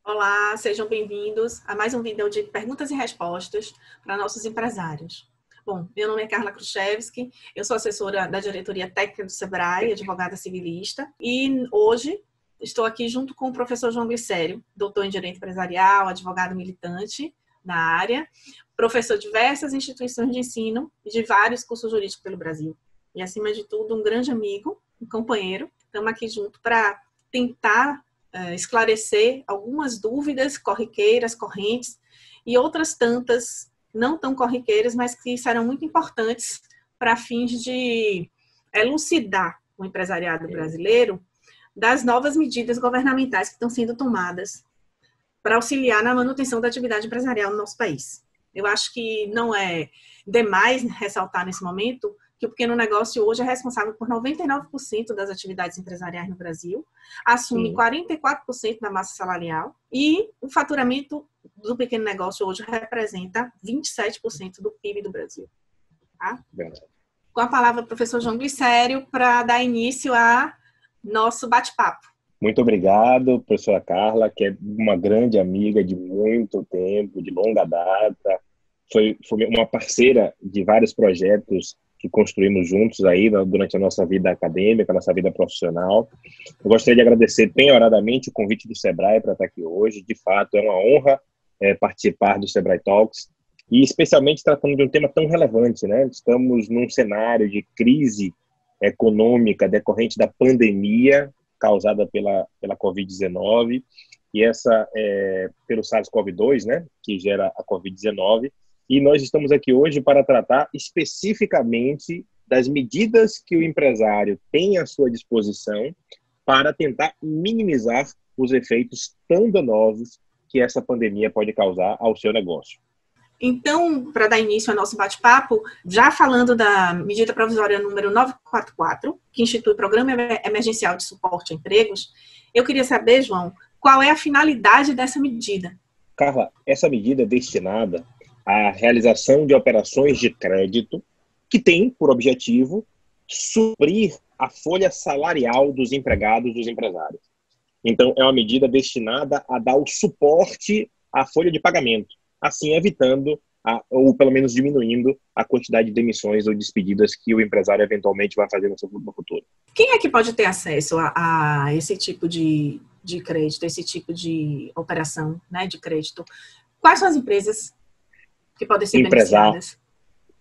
Olá, sejam bem-vindos a mais um vídeo de perguntas e respostas para nossos empresários. Bom, meu nome é Carla Kruszewski, eu sou assessora da diretoria técnica do Sebrae, advogada civilista, e hoje estou aqui junto com o professor João Glicério, doutor em Direito Empresarial, advogado militante na área, professor de diversas instituições de ensino e de vários cursos jurídicos pelo Brasil. E, acima de tudo, um grande amigo, um companheiro. Estamos aqui junto para tentar esclarecer algumas dúvidas corriqueiras, correntes, e outras tantas não tão corriqueiras, mas que serão muito importantes para fins de elucidar o empresariado brasileiro das novas medidas governamentais que estão sendo tomadas para auxiliar na manutenção da atividade empresarial no nosso país. Eu acho que não é demais ressaltar nesse momento que o pequeno negócio hoje é responsável por 99% das atividades empresariais no Brasil, assume 44% da massa salarial e o faturamento do pequeno negócio hoje representa 27% do PIB do Brasil. Tá? Com a palavra, professor João Glicério, para dar início a nosso bate-papo. Muito obrigado, professora Carla, que é uma grande amiga de muito tempo, de longa data. Foi uma parceira de vários projetos que construímos juntos aí durante a nossa vida acadêmica, a nossa vida profissional. Eu gostaria de agradecer penhoradamente o convite do Sebrae para estar aqui hoje. De fato, é uma honra participar do Sebrae Talks, e especialmente tratando de um tema tão relevante, né? Estamos num cenário de crise econômica decorrente da pandemia causada pela Covid-19, e essa pelo SARS-CoV-2, né, que gera a Covid-19, e nós estamos aqui hoje para tratar especificamente das medidas que o empresário tem à sua disposição para tentar minimizar os efeitos tão danosos que essa pandemia pode causar ao seu negócio. Então, para dar início ao nosso bate-papo, já falando da medida provisória número 944, que institui o Programa Emergencial de Suporte a Empregos, eu queria saber, João, qual é a finalidade dessa medida? Carla, essa medida é destinada à realização de operações de crédito que tem por objetivo suprir a folha salarial dos empregados, dos empresários. Então, é uma medida destinada a dar o suporte à folha de pagamento, assim evitando, ou pelo menos diminuindo, a quantidade de demissões ou despedidas que o empresário eventualmente vai fazer no futuro. Quem é que pode ter acesso a esse tipo de crédito, esse tipo de operação, né, de crédito? Quais são as empresas que podem ser beneficiadas?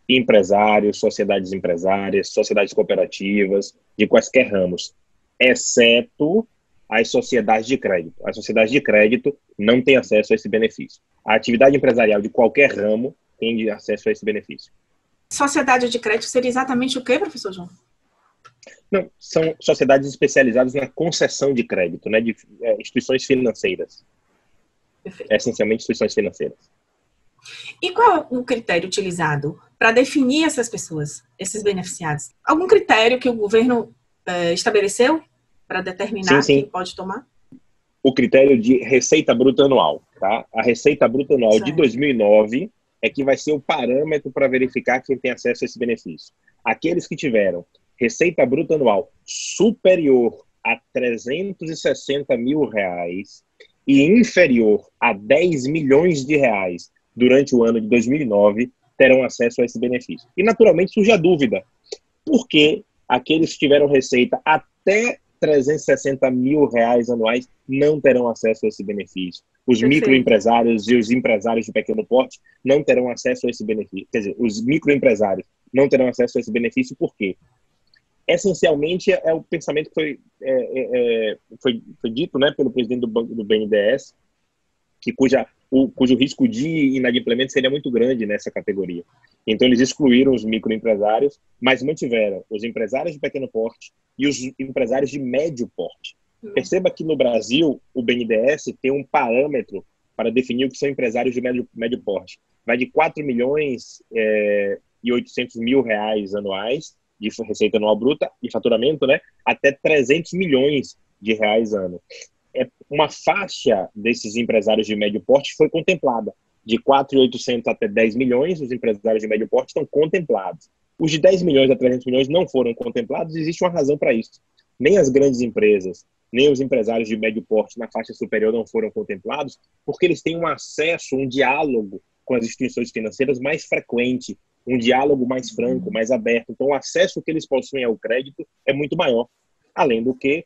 Empresários, sociedades empresárias, sociedades cooperativas, de quaisquer ramos, exceto as sociedades de crédito. As sociedades de crédito não têm acesso a esse benefício. A atividade empresarial de qualquer ramo tem acesso a esse benefício. Sociedade de crédito seria exatamente o quê, professor João? Não, são sociedades especializadas na concessão de crédito, né, de instituições financeiras. Perfeito. Essencialmente instituições financeiras. E qual é o critério utilizado para definir essas pessoas, esses beneficiados? Algum critério que o governo estabeleceu para determinar quem pode tomar? O critério de receita bruta anual, tá? A receita bruta anual de 2009 é que vai ser o parâmetro para verificar quem tem acesso a esse benefício. Aqueles que tiveram receita bruta anual superior a R$360 mil e inferior a 10 milhões de reais durante o ano de 2009 terão acesso a esse benefício. E, naturalmente, surge a dúvida. Por que aqueles que tiveram receita até R$360 mil anuais não terão acesso a esse benefício? Os microempresários e os empresários de pequeno porte não terão acesso a esse benefício. Quer dizer, os microempresários não terão acesso a esse benefício por quê? Essencialmente, é o pensamento que foi dito, né, pelo presidente do BNDES, cujo risco de inadimplemento seria muito grande nessa categoria. Então, eles excluíram os microempresários, mas mantiveram os empresários de pequeno porte e os empresários de médio porte. Perceba que no Brasil, o BNDES tem um parâmetro para definir o que são empresários de médio porte. Vai de 4 milhões e 800 mil reais anuais de receita anual bruta e faturamento, né, até 300 milhões de reais ano. Uma faixa desses empresários de médio porte foi contemplada. De 4.800 até 10 milhões, os empresários de médio porte estão contemplados. Os de 10 milhões a 300 milhões não foram contemplados, existe uma razão para isso. Nem as grandes empresas, nem os empresários de médio porte na faixa superior não foram contemplados, porque eles têm um acesso, um diálogo com as instituições financeiras mais frequente, um diálogo mais franco, mais aberto. Então, o acesso que eles possuem ao crédito é muito maior. Além do que,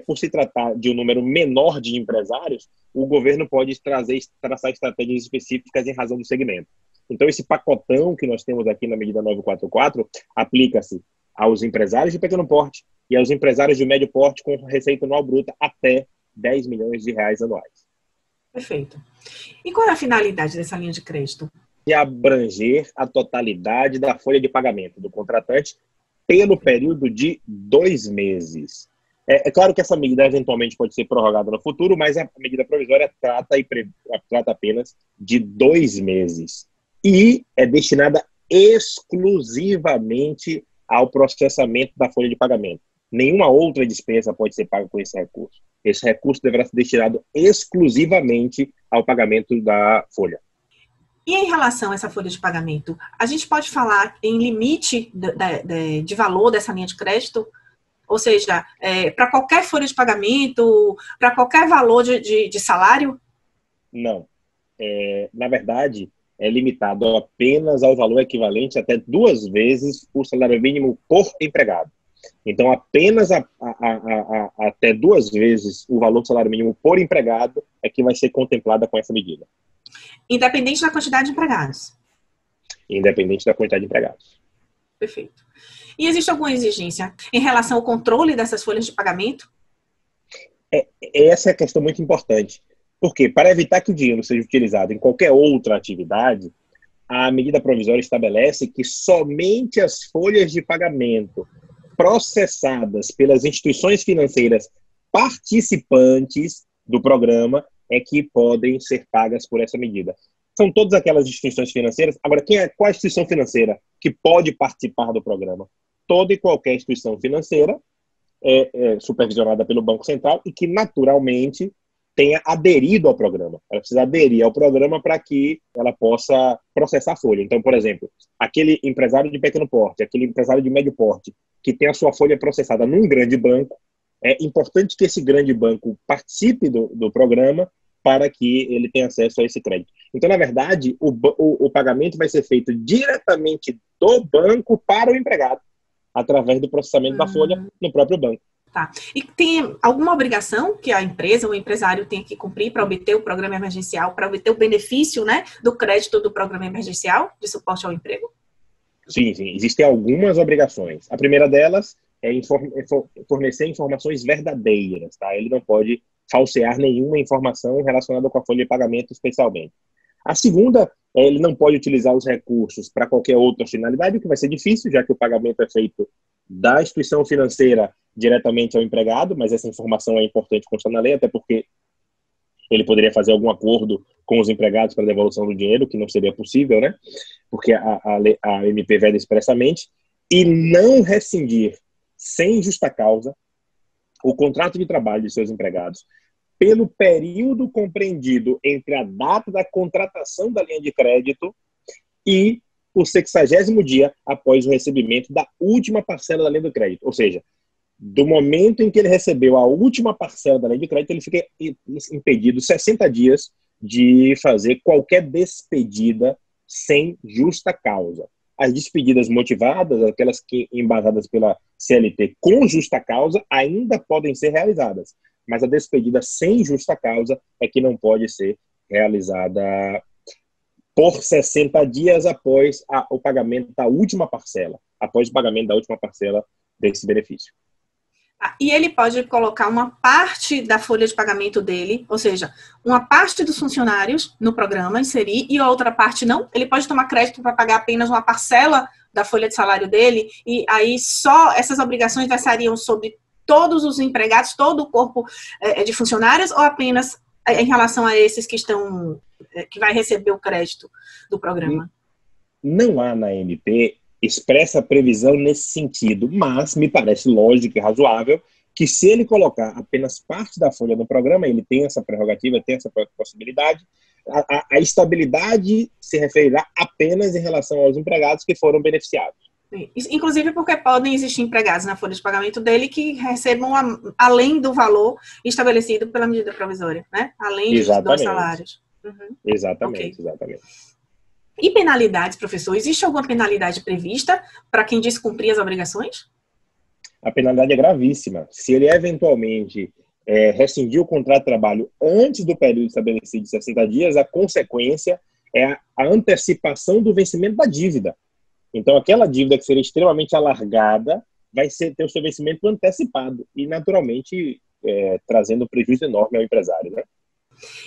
por se tratar de um número menor de empresários, o governo pode traçar estratégias específicas em razão do segmento. Então, esse pacotão que nós temos aqui na medida 944 aplica-se aos empresários de pequeno porte e aos empresários de médio porte com receita anual bruta até 10 milhões de reais anuais. Perfeito. E qual é a finalidade dessa linha de crédito? De abranger a totalidade da folha de pagamento do contratante pelo período de 2 meses. É claro que essa medida eventualmente pode ser prorrogada no futuro, mas a medida provisória trata apenas de 2 meses. E é destinada exclusivamente ao processamento da folha de pagamento. Nenhuma outra despesa pode ser paga com esse recurso. Esse recurso deverá ser destinado exclusivamente ao pagamento da folha. E em relação a essa folha de pagamento, a gente pode falar em limite de valor dessa linha de crédito? Ou seja, para qualquer folha de pagamento, para qualquer valor de salário? Não. Na verdade, é limitado apenas ao valor equivalente até 2 vezes o salário mínimo por empregado. Então, apenas até 2 vezes o valor do salário mínimo por empregado é que vai ser contemplada com essa medida. Independente da quantidade de empregados? Independente da quantidade de empregados. Perfeito. E existe alguma exigência em relação ao controle dessas folhas de pagamento? Essa é a questão muito importante. Porque, para evitar que o dinheiro seja utilizado em qualquer outra atividade, a medida provisória estabelece que somente as folhas de pagamento processadas pelas instituições financeiras participantes do programa é que podem ser pagas por essa medida. São todas aquelas instituições financeiras. Agora, qual a instituição financeira que pode participar do programa? Toda e qualquer instituição financeira supervisionada pelo Banco Central e que, naturalmente, tenha aderido ao programa. Ela precisa aderir ao programa para que ela possa processar a folha. Então, por exemplo, aquele empresário de pequeno porte, aquele empresário de médio porte, que tem a sua folha processada num grande banco, é importante que esse grande banco participe do programa para que ele tenha acesso a esse crédito. Então, na verdade, o pagamento vai ser feito diretamente do banco para o empregado, através do processamento da folha no próprio banco. Tá. E tem alguma obrigação que a empresa ou o empresário tem que cumprir para obter o programa emergencial, para obter o benefício, né, do crédito do programa emergencial de suporte ao emprego? Sim. Existem algumas obrigações. A primeira delas é fornecer informações verdadeiras. Tá? Ele não pode falsear nenhuma informação relacionada com a folha de pagamento, especialmente. A segunda, ele não pode utilizar os recursos para qualquer outra finalidade, o que vai ser difícil, já que o pagamento é feito da instituição financeira diretamente ao empregado, mas essa informação é importante constar na lei, até porque ele poderia fazer algum acordo com os empregados para a devolução do dinheiro, que não seria possível, né? Porque a MP veda expressamente, e não rescindir, sem justa causa, o contrato de trabalho de seus empregados pelo período compreendido entre a data da contratação da linha de crédito e o 60º dia após o recebimento da última parcela da linha de crédito. Ou seja, do momento em que ele recebeu a última parcela da linha de crédito, ele fica impedido 60 dias de fazer qualquer despedida sem justa causa. As despedidas motivadas, aquelas que embasadas pela CLT com justa causa, ainda podem ser realizadas. Mas a despedida sem justa causa é que não pode ser realizada por 60 dias após o pagamento da última parcela, após o pagamento da última parcela desse benefício. E ele pode colocar uma parte da folha de pagamento dele, ou seja, uma parte dos funcionários no programa, inserir, e a outra parte não? Ele pode tomar crédito para pagar apenas uma parcela da folha de salário dele, e aí só essas obrigações versariam sobre todos os empregados, todo o corpo de funcionários, ou apenas em relação a esses que vai receber o crédito do programa? Não há na MP expressa previsão nesse sentido, mas me parece lógico e razoável que se ele colocar apenas parte da folha no programa, ele tem essa prerrogativa, tem essa possibilidade, a estabilidade se referirá apenas em relação aos empregados que foram beneficiados. Inclusive porque podem existir empregados na folha de pagamento dele que recebam além do valor estabelecido pela medida provisória, né? Além dos 2 salários. Uhum. Exatamente, Okay. exatamente. E penalidades, professor? Existe alguma penalidade prevista para quem descumprir as obrigações? A penalidade é gravíssima. Se ele eventualmente rescindir o contrato de trabalho antes do período estabelecido de 60 dias, a consequência é a antecipação do vencimento da dívida. Então, aquela dívida que seria extremamente alargada vai ter o seu vencimento antecipado e, naturalmente, trazendo um prejuízo enorme ao empresário, né?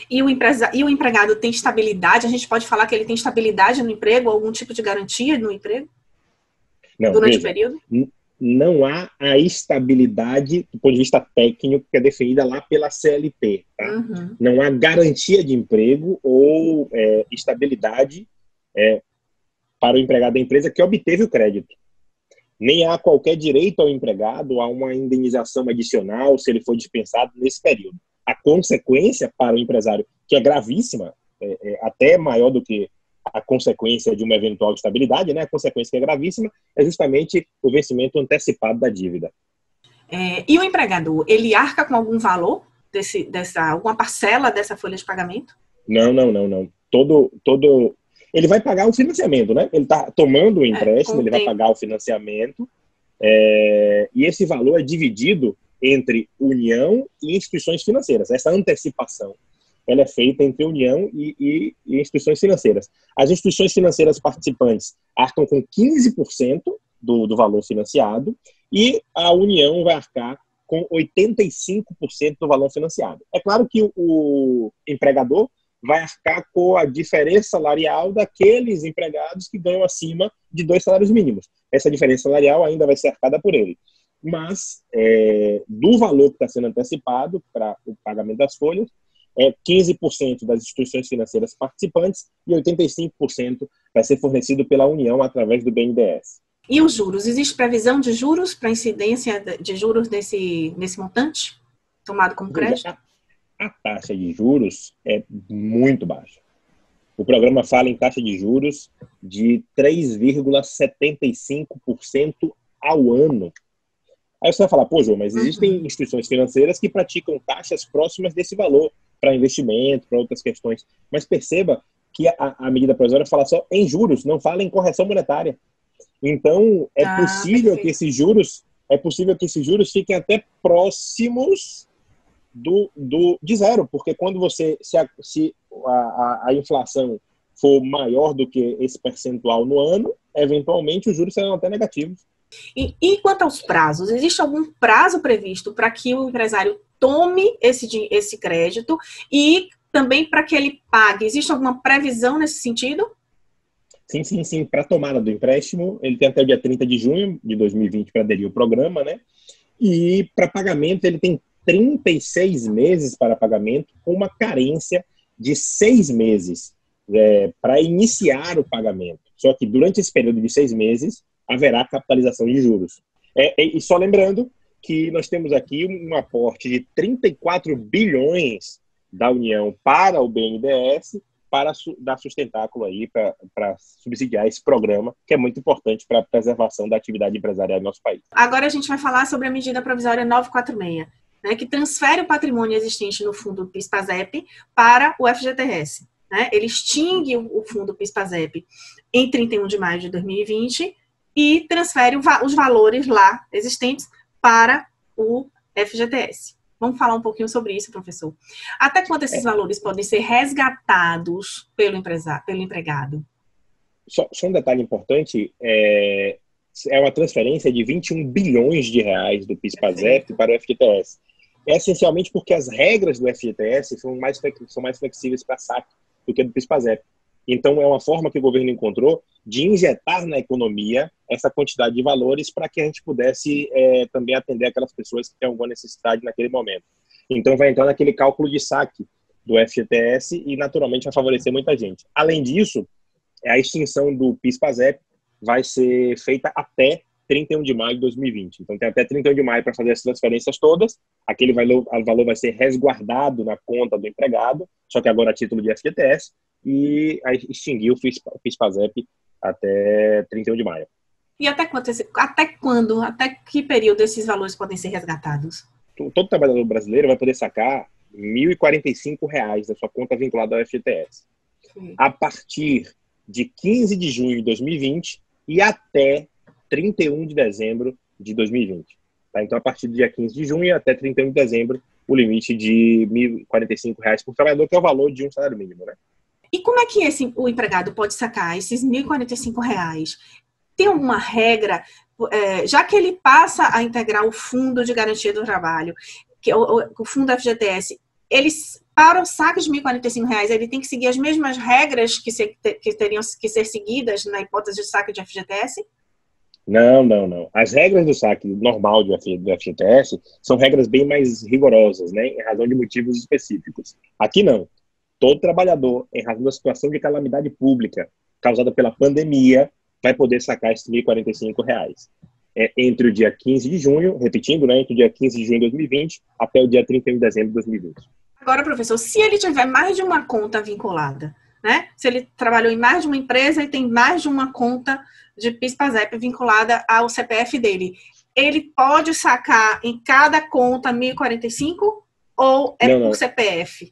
E o empregado tem estabilidade? A gente pode falar que ele tem estabilidade no emprego, algum tipo de garantia no emprego? Não, durante veja, o período? Não há a estabilidade do ponto de vista técnico que é definida lá pela CLT. Tá? Uhum. Não há garantia de emprego ou estabilidade para o empregado da empresa que obteve o crédito. Nem há qualquer direito ao empregado a uma indenização adicional se ele for dispensado nesse período. A consequência para o empresário, que é gravíssima, até maior do que a consequência de uma eventual estabilidade, né? A consequência que é gravíssima é justamente o vencimento antecipado da dívida. E o empregador, ele arca com algum valor, alguma parcela dessa folha de pagamento? Não. Ele vai pagar o financiamento, né? Ele está tomando o empréstimo, ele vai pagar o financiamento, e esse valor é dividido entre União e instituições financeiras. Essa antecipação ela é feita entre União e instituições financeiras. As instituições financeiras participantes arcam com 15% do valor financiado e a União vai arcar com 85% do valor financiado. É claro que o empregador vai arcar com a diferença salarial daqueles empregados que ganham acima de 2 salários mínimos. Essa diferença salarial ainda vai ser arcada por ele. Mas, do valor que está sendo antecipado para o pagamento das folhas, 15% das instituições financeiras participantes e 85% vai ser fornecido pela União através do BNDES. E os juros? Existe previsão de juros para incidência de juros nesse montante tomado como crédito? A taxa de juros é muito baixa. O programa fala em taxa de juros de 3,75% ao ano. Aí você vai falar, pô, João, mas existem instituições financeiras que praticam taxas próximas desse valor para investimento, para outras questões. Mas perceba que a medida provisória fala só em juros, não fala em correção monetária. Então, é possível que esses juros fiquem até próximos de zero, porque quando se a inflação for maior do que esse percentual no ano, eventualmente os juros serão até negativos. E quanto aos prazos, existe algum prazo previsto para que o empresário tome esse crédito e também para que ele pague? Existe alguma previsão nesse sentido? Sim. Para a tomada do empréstimo, ele tem até o dia 30 de junho de 2020 para aderir ao programa, né? E para pagamento, ele tem 36 meses para pagamento, com uma carência de 6 meses para iniciar o pagamento. Só que durante esse período de 6 meses, haverá capitalização de juros. E só lembrando que nós temos aqui um aporte de 34 bilhões da União para o BNDES, para dar sustentáculo aí, para subsidiar esse programa, que é muito importante para a preservação da atividade empresarial do nosso país. Agora a gente vai falar sobre a medida provisória 946, né, que transfere o patrimônio existente no fundo PIS/PASEP para o FGTS. Né? Ele extingue o fundo PIS/PASEP em 31 de maio de 2020 e transfere os valores lá existentes para o FGTS. Vamos falar um pouquinho sobre isso, professor. Até quanto esses valores podem ser resgatados pelo empregado? Só um detalhe importante, é uma transferência de 21 bilhões de reais do PIS/PASEP para o FGTS. É essencialmente porque as regras do FGTS são mais flexíveis para saque do que do PIS/PASEP. Então, é uma forma que o governo encontrou de injetar na economia essa quantidade de valores para que a gente pudesse também atender aquelas pessoas que têm alguma necessidade naquele momento. Então, vai entrar naquele cálculo de saque do FGTS e, naturalmente, vai favorecer muita gente. Além disso, a extinção do PIS/PASEP vai ser feita até 31 de maio de 2020. Então, tem até 31 de maio para fazer as transferências todas. Aquele valor vai ser resguardado na conta do empregado, só que agora a título de FGTS, e extinguir o PIS/PASEP até 31 de maio. E até que período esses valores podem ser resgatados? Todo trabalhador brasileiro vai poder sacar R$ 1.045 da sua conta vinculada ao FGTS. Sim. A partir de 15 de junho de 2020 e até 31 de dezembro de 2020. Tá? Então, a partir do dia 15 de junho até 31 de dezembro, o limite de R$ 1.045 por trabalhador, que é o valor de um salário mínimo, né? E como é que o empregado pode sacar esses R$ 1.045? Tem alguma regra, já que ele passa a integrar o Fundo de Garantia do Trabalho, que é o Fundo FGTS, para o saque de R$ 1.045, ele tem que seguir as mesmas regras que teriam que ser seguidas na hipótese de saque de FGTS? Não. As regras do saque normal do FGTS são regras bem mais rigorosas, né, em razão de motivos específicos. Aqui não. Todo trabalhador, em razão da situação de calamidade pública causada pela pandemia, vai poder sacar esses R$ 1.045. Entre o dia 15 de junho, repetindo, né, entre o dia 15 de junho de 2020 até o dia 31 de dezembro de 2020. Agora, professor, se ele tiver mais de uma conta vinculada, né? Se ele trabalhou em mais de uma empresa e tem mais de uma conta de PIS/PASEP vinculada ao CPF dele, ele pode sacar em cada conta 1.045 ou por CPF?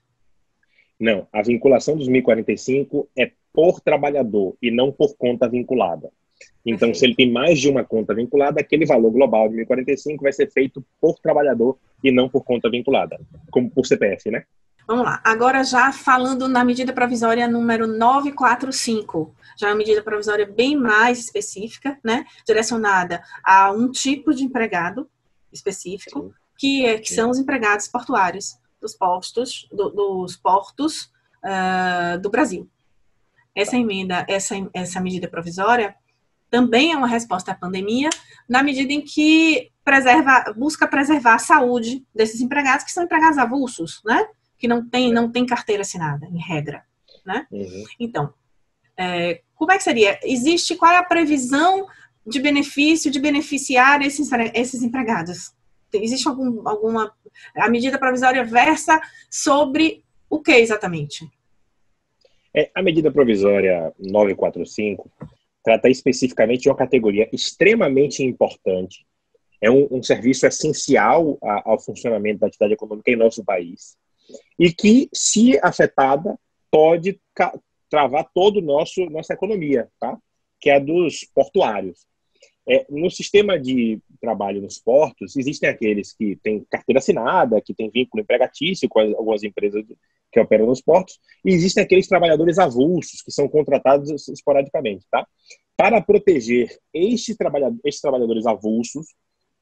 Não, a vinculação dos 1.045 é por trabalhador e não por conta vinculada. Então, se ele tem mais de uma conta vinculada, aquele valor global de 1.045 vai ser feito por trabalhador e não por conta vinculada, como por CPF, né? Vamos lá. Agora, já falando na medida provisória número 945, já é uma medida provisória bem mais específica, né? Direcionada a um tipo de empregado específico, que são os empregados portuários dos portos do Brasil. Essa medida provisória também é uma resposta à pandemia, na medida em que busca preservar a saúde desses empregados, que são empregados avulsos, né? Que não tem carteira assinada, em regra, né? Uhum. Então, como é que seria? Qual é a previsão de benefício, de beneficiar esses empregados? Existe alguma... A medida provisória versa sobre o que exatamente? A medida provisória 945 trata especificamente de uma categoria extremamente importante. É um serviço essencial ao funcionamento da atividade econômica em nosso país e que, se afetada, pode travar toda nossa economia, tá? Que é a dos portuários. No sistema de trabalho nos portos, existem aqueles que têm carteira assinada, que têm vínculo empregatício com algumas empresas que operam nos portos, e existem aqueles trabalhadores avulsos, que são contratados esporadicamente, tá? Para proteger estes trabalhadores avulsos,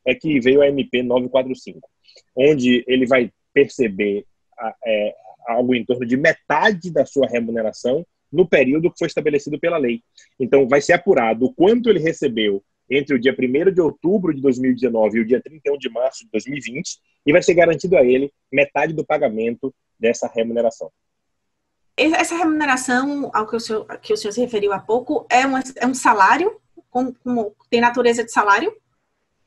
é que veio a MP 945, onde ele vai perceber algo em torno de metade da sua remuneração no período que foi estabelecido pela lei. Então, vai ser apurado o quanto ele recebeu entre o dia 1º de outubro de 2019 e o dia 31 de março de 2020, e vai ser garantido a ele metade do pagamento dessa remuneração. Essa remuneração, ao que o senhor se referiu há pouco, é um salário? Tem natureza de salário?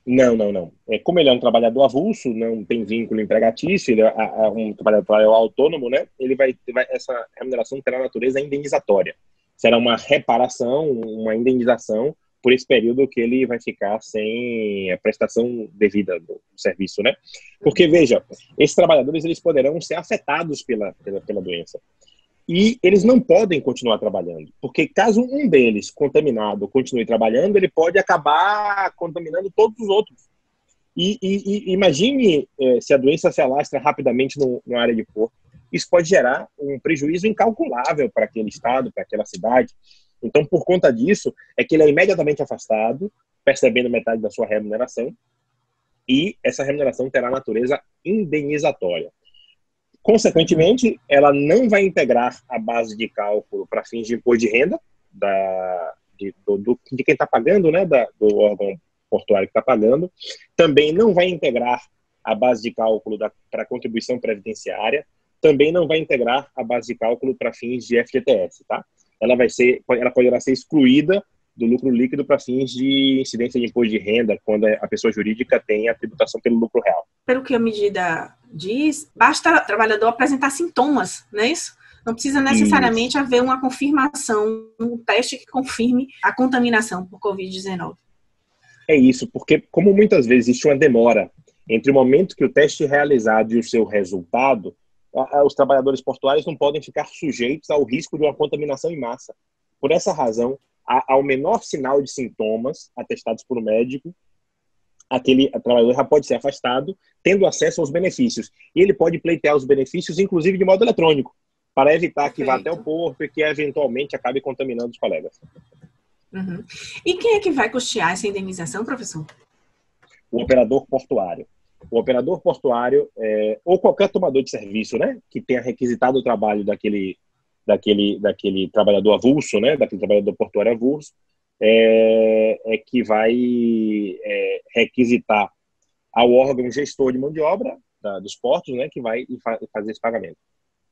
Não. Como ele é um trabalhador avulso, não tem vínculo empregatício, ele é um trabalhador autônomo, né? Essa remuneração terá natureza indenizatória. Será uma reparação, uma indenização por esse período que ele vai ficar sem a prestação devida do serviço, né? Porque, veja, esses trabalhadores eles poderão ser afetados pela doença. E eles não podem continuar trabalhando, porque caso um deles, contaminado, continue trabalhando, ele pode acabar contaminando todos os outros. E imagine se a doença se alastra rapidamente numa área de porto. Isso pode gerar um prejuízo incalculável para aquele estado, para aquela cidade. Então, por conta disso, é que ele é imediatamente afastado, percebendo metade da sua remuneração, e essa remuneração terá natureza indenizatória. Consequentemente, ela não vai integrar a base de cálculo para fins de imposto de renda de quem está pagando, né, do órgão portuário que está pagando. Também não vai integrar a base de cálculo para contribuição previdenciária. Também não vai integrar a base de cálculo para fins de FGTS, tá? Ela poderá ser excluída do lucro líquido para fins de incidência de imposto de renda, quando a pessoa jurídica tem a tributação pelo lucro real. Pelo que a medida diz, basta o trabalhador apresentar sintomas, não é isso? Não precisa necessariamente haver uma confirmação, um teste que confirme a contaminação por Covid-19. É isso, porque como muitas vezes existe uma demora entre o momento que o teste é realizado e o seu resultado, os trabalhadores portuários não podem ficar sujeitos ao risco de uma contaminação em massa. Por essa razão, ao menor sinal de sintomas atestados por um médico, aquele trabalhador já pode ser afastado, tendo acesso aos benefícios. E ele pode pleitear os benefícios, inclusive de modo eletrônico, para evitar que vá até o porto e que eventualmente acabe contaminando os colegas. Uhum. E quem é que vai custear essa indenização, professor? O operador portuário. O operador portuário, ou qualquer tomador de serviço, né, que tenha requisitado o trabalho daquele trabalhador avulso, né, daquele trabalhador portuário avulso, que vai requisitar ao órgão gestor de mão de obra dos portos, né, que vai fazer esse pagamento.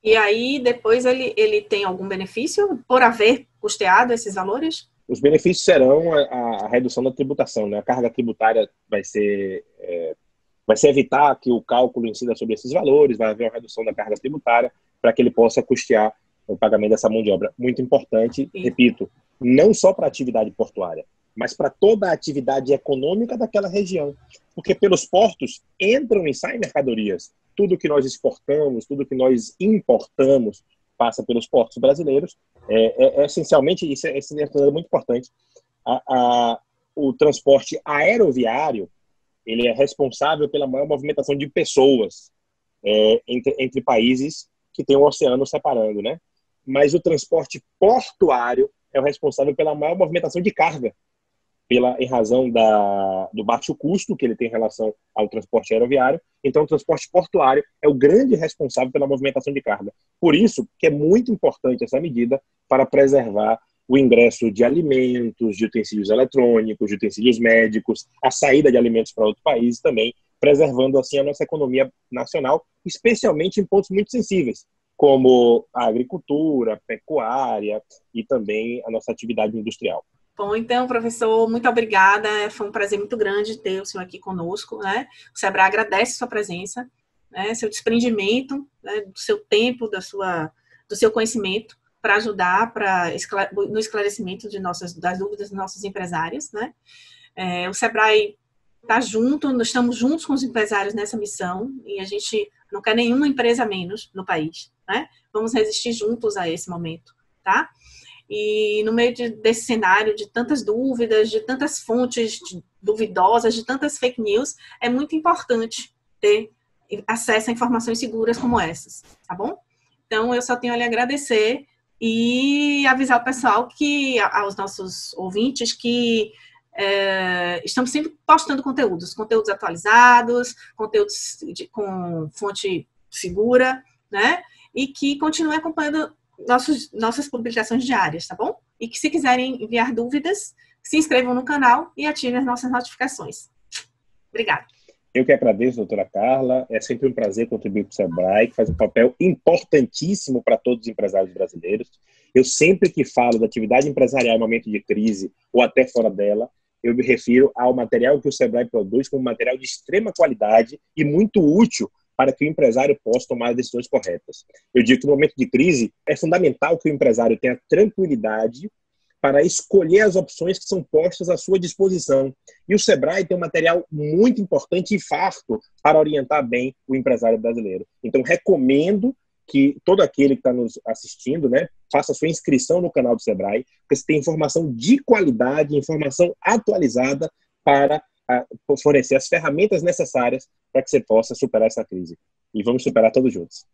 E aí, depois, ele tem algum benefício por haver custeado esses valores? Os benefícios serão a redução da tributação, né? A carga tributária vai ser evitar que o cálculo incida sobre esses valores, vai haver uma redução da carga tributária para que ele possa custear o pagamento dessa mão de obra. Muito importante, repito, não só para a atividade portuária, mas para toda a atividade econômica daquela região. Porque pelos portos entram e saem mercadorias. Tudo que nós exportamos, tudo que nós importamos passa pelos portos brasileiros. Essencialmente, isso é muito importante. O transporte aeroviário, ele é responsável pela maior movimentação de pessoas entre países que tem o oceano separando, né? Mas o transporte portuário é o responsável pela maior movimentação de carga, em razão do baixo custo que ele tem em relação ao transporte aeroviário. Então, o transporte portuário é o grande responsável pela movimentação de carga. Por isso que é muito importante essa medida para preservar o ingresso de alimentos, de utensílios eletrônicos, de utensílios médicos, a saída de alimentos para outros países também, preservando assim a nossa economia nacional, especialmente em pontos muito sensíveis, como a agricultura, a pecuária e também a nossa atividade industrial. Bom, então, professor, muito obrigada. Foi um prazer muito grande ter o senhor aqui conosco, né? O Sebrae agradece sua presença, né? Seu desprendimento, né? Do seu tempo, do seu conhecimento para ajudar no esclarecimento das dúvidas dos nossos empresários, né? O Sebrae está junto, nós estamos juntos com os empresários nessa missão e a gente não quer nenhuma empresa menos no país, né? Vamos resistir juntos a esse momento, tá? E no meio desse cenário de tantas dúvidas, de tantas fontes duvidosas, de tantas fake news, é muito importante ter acesso a informações seguras como essas, tá bom? Então, eu só tenho a lhe agradecer e avisar o pessoal aos nossos ouvintes, que estamos sempre postando conteúdos atualizados, conteúdos com fonte segura, né? E que continue acompanhando nossas publicações diárias, tá bom? E que se quiserem enviar dúvidas, se inscrevam no canal e ativem as nossas notificações. Obrigada. Eu que agradeço, doutora Carla. É sempre um prazer contribuir com o Sebrae, que faz um papel importantíssimo para todos os empresários brasileiros. Eu sempre que falo da atividade empresarial em momento de crise ou até fora dela, eu me refiro ao material que o Sebrae produz como material de extrema qualidade e muito útil para que o empresário possa tomar as decisões corretas. Eu digo que no momento de crise é fundamental que o empresário tenha tranquilidade para escolher as opções que são postas à sua disposição. E o Sebrae tem um material muito importante e farto para orientar bem o empresário brasileiro. Então, recomendo que todo aquele que está nos assistindo, né, faça a sua inscrição no canal do Sebrae, porque você tem informação de qualidade, informação atualizada para fornecer as ferramentas necessárias para que você possa superar essa crise. E vamos superar todos juntos.